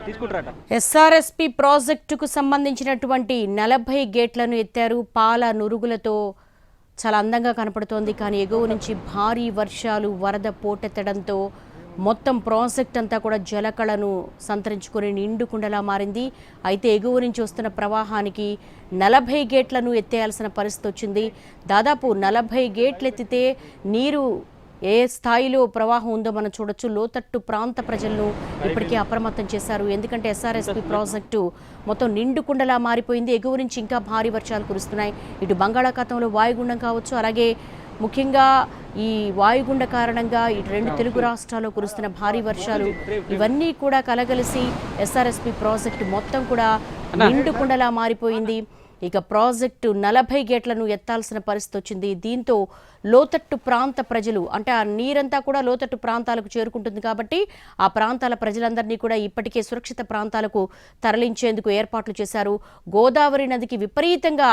తీసుకుంటారట. ఎస్ఆర్ఎస్పి ప్రాజెక్టుకు సంబంధించినటువంటి 40 గేట్లను ఎత్తారు. పాల నురుగులతో చాలా అందంగా కనపడుతోంది. కానీ ఎగువ నుంచి భారీ వర్షాలు వరద పోటెత్తడంతో మొత్తం ప్రాజెక్ట్ అంతా కూడా జలకళను సంతరించుకుని నిండుకుండలా మారింది. అయితే ఎగువ నుంచి వస్తున్న ప్రవాహానికి 40 గేట్లను ఎత్తేయాల్సిన పరిస్థితి వచ్చింది. దాదాపు 40 గేట్లు ఎత్తితే నీరు ఏ స్థాయిలో ప్రవాహం ఉందో మనం చూడొచ్చు. లోతట్టు ప్రాంత ప్రజలను ఇప్పటికే అప్రమత్తం చేశారు. ఎందుకంటే ఎస్ఆర్ఎస్పి ప్రాజెక్టు మొత్తం నిండుకుండలా మారిపోయింది. ఎగువ నుంచి ఇంకా భారీ వర్షాలు కురుస్తున్నాయి. ఇటు బంగాళాఖాతంలో వాయుగుండం కావచ్చు, అలాగే ముఖ్యంగా ఈ వాయుగుండ కారణంగా ఇటు 2 తెలుగు రాష్ట్రాల్లో కురుస్తున్న భారీ వర్షాలు ఇవన్నీ కూడా కలగలిసి ఎస్ఆర్ఎస్పి ప్రాజెక్టు మొత్తం కూడా నిండుకుండలా మారిపోయింది. ఇక ప్రాజెక్టు 40 గేట్లను ఎత్తాల్సిన పరిస్థితి వచ్చింది. దీంతో లోతట్టు ప్రాంత ప్రజలు, అంటే ఆ నీరంతా కూడా లోతట్టు ప్రాంతాలకు చేరుకుంటుంది కాబట్టి ఆ ప్రాంతాల ప్రజలందరినీ కూడా ఇప్పటికే సురక్షిత ప్రాంతాలకు తరలించేందుకు ఏర్పాట్లు చేశారు. గోదావరి నదికి విపరీతంగా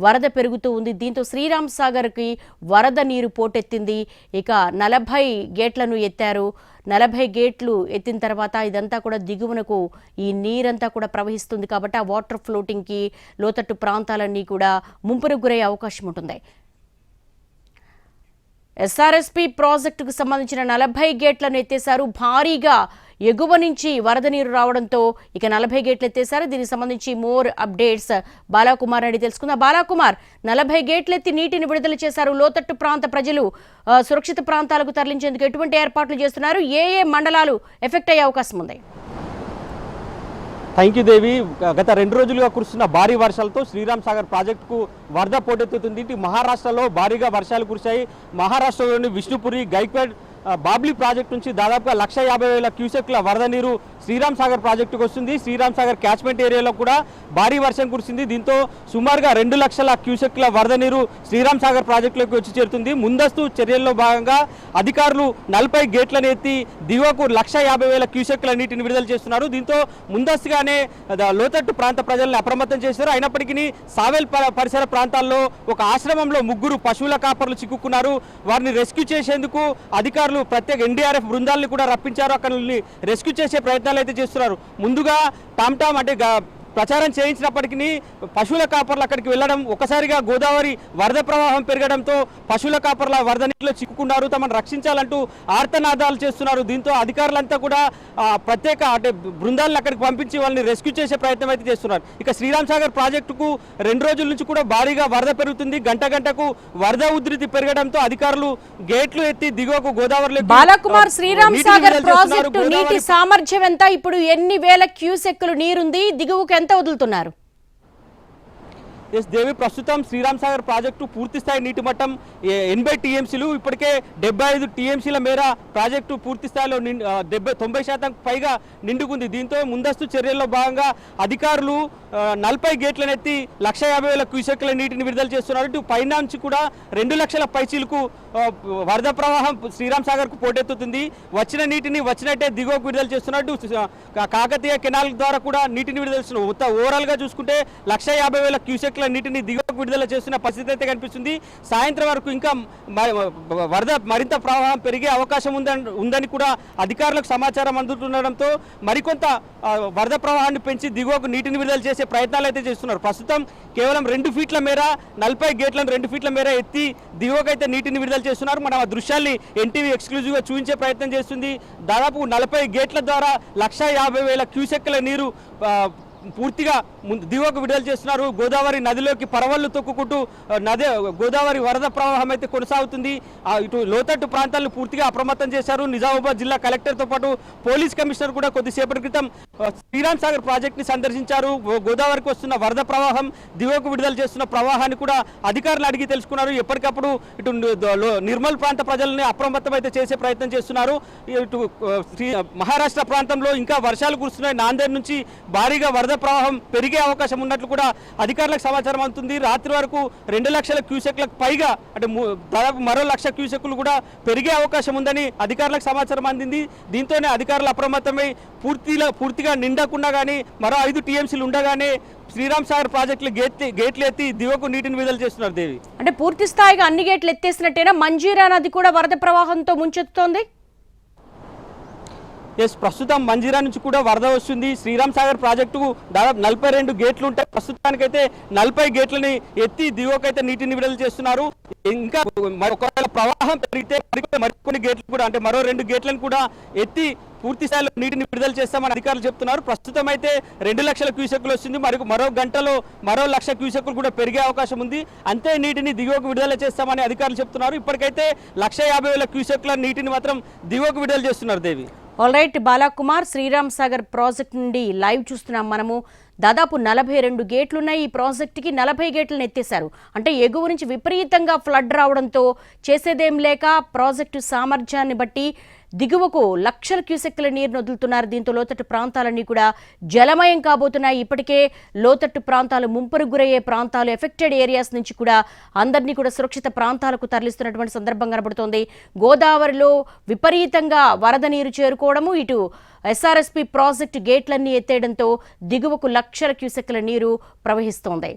వరద పెరుగుతూ ఉంది. దీంతో శ్రీరామ్ సాగర్కి వరద నీరు పోటెత్తింది. ఇక 40 గేట్లను ఎత్తారు. 40 గేట్లు ఎత్తిన తర్వాత ఇదంతా కూడా దిగువనకు ఈ నీరంతా కూడా ప్రవహిస్తుంది కాబట్టి ఆ వాటర్ ఫ్లోటింగ్కి లోతట్టు ప్రాంతాలన్నీ కూడా ముంపునకు గురయ్యే అవకాశం ఉంటుంది. ఎస్ఆర్ఎస్పి ప్రాజెక్టుకు సంబంధించిన 40 గేట్లను ఎత్తేశారు. భారీగా ఎగువ నుంచి వరద నీరు రావడంతో ఇక 40 గేట్లు ఎత్తేశారు. దీనికి సంబంధించి మోర్ అప్డేట్స్ బాలాకుమార్ అడిగి తెలుసుకుందాం. బాలాకుమార్, 40 గేట్లు ఎత్తి నీటిని విడుదల చేశారు. లోతట్టు ప్రాంత ప్రజలు సురక్షిత ప్రాంతాలకు తరలించేందుకు ఎటువంటి ఏర్పాట్లు చేస్తున్నారు? ఏ మండలాలు ఎఫెక్ట్ అయ్యే అవకాశం ఉంది? థ్యాంక్ యూ దేవి. గత 2 రోజులుగా కురుస్తున్న భారీ వర్షాలతో శ్రీరామ్ సాగర్ ప్రాజెక్టుకు వరద పోటెత్తుతుంది. ఇటు మహారాష్ట్రలో భారీగా వర్షాలు కురిశాయి. మహారాష్ట్రలోని విష్ణుపురి, గైక్వాడ్, బాబ్లీ ప్రాజెక్టు నుంచి దాదాపుగా 1,50,000 క్యూసెక్ల వరద నీరు శ్రీరామ్ సాగర్ ప్రాజెక్టుకు వస్తుంది. శ్రీరామ్ సాగర్ క్యాచ్మెంట్ ఏరియాలో కూడా భారీ వర్షం కురిసింది. దీంతో సుమారుగా 2 లక్షల క్యూసెక్ల వరద నీరు శ్రీరామ్ సాగర్ ప్రాజెక్టులోకి వచ్చి చేరుతుంది. ముందస్తు చర్యల్లో భాగంగా అధికారులు 40 గేట్లను ఎత్తి దిగువకు 1,50,000 క్యూసెక్ల నీటిని విడుదల చేస్తున్నారు. దీంతో ముందస్తుగానే లోతట్టు ప్రాంత ప్రజలను అప్రమత్తం చేశారు. అయినప్పటికీ సావెల్ పరిసర ప్రాంతాల్లో ఒక ఆశ్రమంలో 3 పశువుల కాపర్లు చిక్కుకున్నారు. వారిని రెస్క్యూ చేసేందుకు అధికారులు ప్రత్యేక ఎన్డీఆర్ఎఫ్ బృందాలను కూడా రప్పించారు. అక్కడ రెస్క్యూ చేసే ప్రయత్నాలు అయితే చేస్తున్నారు. ముందుగా టామ్ అంటే ప్రచారం చేయించినప్పటికీ పశువుల కాపర్లు అక్కడికి వెళ్ళడం, ఒకసారిగా గోదావరి వరద ప్రవాహం పెరగడంతో పశువుల కాపర్ల వరద నీటిలో చిక్కుకున్నారు. తమను రక్షించాలంటూ ఆర్తనాదాలు చేస్తున్నారు. దీంతో అధికారులంతా కూడా ప్రత్యేక అంటే బృందాలను అక్కడికి పంపించి వాళ్ళని రెస్క్యూ చేసే ప్రయత్నం అయితే చేస్తున్నారు. ఇక శ్రీరామ్ సాగర్ ప్రాజెక్టుకు 2 రోజుల నుంచి కూడా భారీగా వరద పెరుగుతుంది. గంటకు వరద ఉధృతి పెరగడంతో అధికారులు గేట్లు ఎత్తి దిగువకు గోదావరిలో. బాలకుమార్, శ్రీరామ్ సాగర్ ప్రాజెక్టు నీటి సామర్థ్యం ఎంత? ఇప్పుడు ఎన్ని వేల క్యూసెక్కులు నీరుంది? దిగువకు ఎంత వదులుతున్నారు? ఎస్ దేవి, ప్రస్తుతం శ్రీరామ్ సాగర్ ప్రాజెక్టు పూర్తిస్థాయి నీటి మట్టం 80 టీఎంసీలు. ఇప్పటికే 75 టీఎంసీల మేర ప్రాజెక్టు పూర్తి స్థాయిలో 90% పైగా నిండుకుంది. దీంతో ముందస్తు చర్యల్లో భాగంగా అధికారులు 40 గేట్లను ఎత్తి 1,50,000 క్యూసెక్ల నీటిని విడుదల చేస్తున్నారు. ఇటు పైన నుంచి కూడా 2 లక్షల పైచీలకు వరద ప్రవాహం శ్రీరామ్ సాగర్కు పోటెత్తుతుంది. వచ్చిన నీటిని వచ్చినట్టే దిగువకు విడుదల చేస్తున్నట్టు కాకతీయ కెనాల్ ద్వారా కూడా నీటిని విడుదల చేస్తున్నారు. ఓవరాల్గా చూసుకుంటే 1,50,000 క్యూసెక్ల నీటిని దిగువకు విడుదల చేస్తున్న పరిస్థితి అయితే కనిపిస్తుంది. సాయంత్రం వరకు ఇంకా వరద మరింత ప్రవాహం పెరిగే అవకాశం ఉందని కూడా అధికారులకు సమాచారం అందుతుండడంతో మరికొంత వరద ప్రవాహాన్ని పెంచి దిగువకు నీటిని విడుదల చేసే ప్రయత్నాలు అయితే చేస్తున్నారు. ప్రస్తుతం కేవలం 2 ఫీట్ల మేర 40 గేట్లను 2 ఫీట్ల మేర ఎత్తి దిగువకైతే నీటిని విడుదల చేస్తున్నారు. మనం ఆ దృశ్యాన్ని ఎన్టీవీ ఎక్స్క్లూజివ్గా చూపించే ప్రయత్నం చేస్తుంది. దాదాపు 40 గేట్ల ద్వారా 1,50,000 క్యూసెక్ల నీరు పూర్తిగా దిగువకు విడుదల చేస్తున్నారు. గోదావరి నదిలోకి పరవళ్లు తొక్కుకుంటూ గోదావరి వరద ప్రవాహం అయితే కొనసాగుతుంది. ఇటు లోతట్టు ప్రాంతాలను పూర్తిగా అప్రమత్తం చేశారు. నిజామాబాద్ జిల్లా కలెక్టర్తో పాటు పోలీస్ కమిషనర్ కూడా కొద్దిసేపటి క్రితం శ్రీరామ్ సాగర్ ప్రాజెక్టుని సందర్శించారు. గోదావరికి వస్తున్న వరద ప్రవాహం, దిగువకు విడుదల చేస్తున్న ప్రవాహాన్ని కూడా అధికారులు అడిగి తెలుసుకున్నారు. ఎప్పటికప్పుడు ఇటు నిర్మల్ ప్రాంత ప్రజల్ని అప్రమత్తం అయితే చేసే ప్రయత్నం చేస్తున్నారు. ఇటు మహారాష్ట్ర ప్రాంతంలో ఇంకా వర్షాలు కురుస్తున్నాయి. నాందేడ్ నుంచి భారీగా వరద ప్రవాహం పెరిగే అవకాశం ఉన్నట్లు కూడా అధికారులకు సమాచారం అందుతుంది. రాత్రి వరకు 2 లక్షల క్యూసెక్లకు పైగా అంటే దాదాపు మరో 1,00,000 క్యూసెక్లు కూడా పెరిగే అవకాశం ఉందని అధికారులకు సమాచారం అందింది. దీంతోనే అధికారులు అప్రమత్తమై పూర్తిగా నిండకుండా కానీ మరో 5 టీఎంసీలు ఉండగానే శ్రీరామ్ సాగర్ ప్రాజెక్టులు గేట్లు ఎత్తి దిగువకు నీటిని విడుదల చేస్తున్నారు. దేవి, అంటే పూర్తి స్థాయిగా అన్ని గేట్లు ఎత్తేసినట్టేనా? మంజీరా నది కూడా వరద ప్రవాహంతో ముంచెత్తుతోంది. ఎస్, ప్రస్తుతం మంజీరా నుంచి కూడా వరద వస్తుంది. శ్రీరామ్ సాగర్ ప్రాజెక్టుకు దాదాపు 42 గేట్లు ఉంటాయి. ప్రస్తుతానికైతే 40 గేట్లని ఎత్తి దిగువకైతే నీటిని విడుదల చేస్తున్నారు. ఇంకా ఒకవేళ ప్రవాహం పెరిగితే మరికొన్ని గేట్లు కూడా అంటే మరో 2 గేట్లను కూడా ఎత్తి పూర్తి స్థాయిలో నీటిని విడుదల చేస్తామని అధికారులు చెప్తున్నారు. ప్రస్తుతం అయితే 2 లక్షల క్యూసెక్లు వస్తుంది. మరో గంటలో మరో 1 లక్ష క్యూసెక్లు కూడా పెరిగే అవకాశం ఉంది. అంతే నీటిని దిగువకు విడుదల చేస్తామని అధికారులు చెప్తున్నారు. ఇప్పటికైతే 1,50,000 క్యూసెక్ల నీటిని మాత్రం దిగువకు విడుదల చేస్తున్నారు. Devi, all right Balakumar, Sriram Sagar project నుండి లైవ్ చూస్తున్నాం మనము. దాదాపు 42 గేట్లున్నాయి. ఈ ప్రాజెక్టుకి 40 గేట్లను ఎత్తేశారు. అంటే ఎగువ నుంచి విపరీతంగా ఫ్లడ్ రావడంతో చేసేదేం లేక ప్రాజెక్టు సామర్థ్యాన్ని బట్టి దిగువకు లక్షల క్యూసెక్కుల నీరును వదులుతున్నారు. దీంతో లోతట్టు ప్రాంతాలన్నీ కూడా జలమయం కాబోతున్నాయి. ఇప్పటికే లోతట్టు ప్రాంతాలు, ముంపుకు గురయ్యే ప్రాంతాలు, ఎఫెక్టెడ్ ఏరియాస్ నుంచి కూడా అందరినీ కూడా సురక్షిత ప్రాంతాలకు తరలిస్తున్నటువంటి సందర్భం కనబడుతోంది. గోదావరిలో విపరీతంగా వరద నీరు చేరుకోవడము, ఇటు ఎస్ఆర్ఎస్పీ ప్రాజెక్టు గేట్లన్నీ ఎత్తేయడంతో దిగువకు లక్షల క్యూసెక్కుల నీరు ప్రవహిస్తోంది.